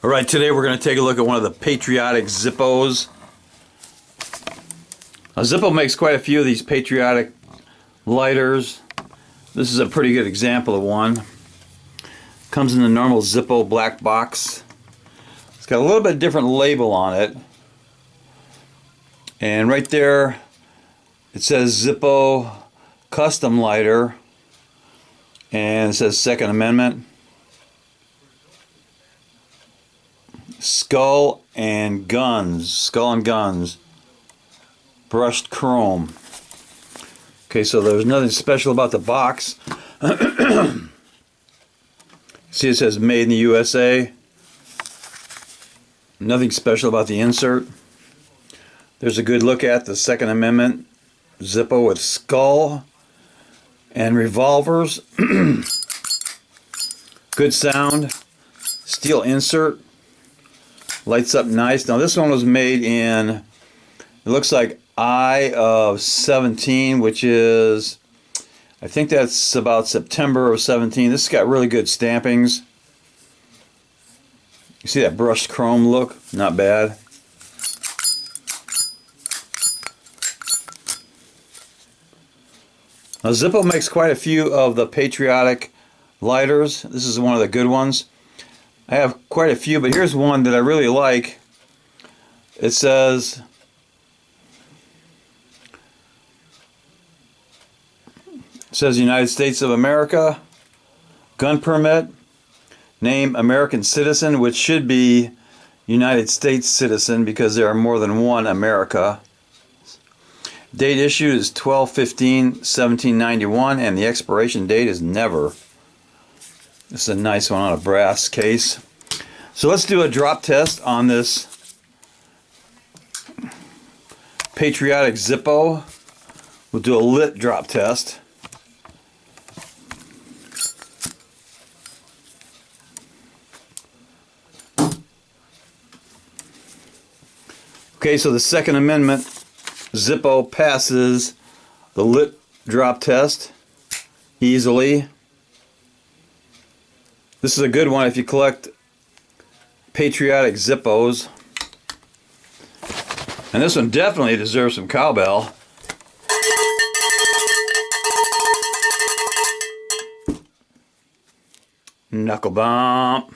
Alright, today we're going to take a look at one of the Patriotic Zippos. Zippo makes quite a few of these Patriotic lighters. This is a pretty good example of one. Comes in the normal Zippo black box. It's got a little bit different label on it. And right there it says Zippo Custom Lighter. And it says Second Amendment. Skull and Guns. Brushed chrome. Okay, so there's nothing special about the box. See, it says made in the USA. Nothing special about the insert. There's a good look at the Second Amendment Zippo with skull and revolvers. Good sound. Steel insert. Lights up nice. Now this one was made in, it looks like I of 17, which is, I think that's about September of 17. This has got really good stampings. You see that brushed chrome look? Not bad. Now Zippo makes quite a few of the Patriotic lighters. This is one of the good ones. I have quite a few, but here's one that I really like. It says United States of America, gun permit, name American citizen, which should be United States citizen because there are more than one America. Date issued is 12/15/1791 and the expiration date is never. This is a nice one on a brass case. So let's do a drop test on this Patriotic Zippo. We'll do a lit drop test. Okay, so the Second Amendment Zippo passes the lit drop test easily. This is a good one if you collect Patriotic Zippos. And this one definitely deserves some cowbell. Knuckle bump.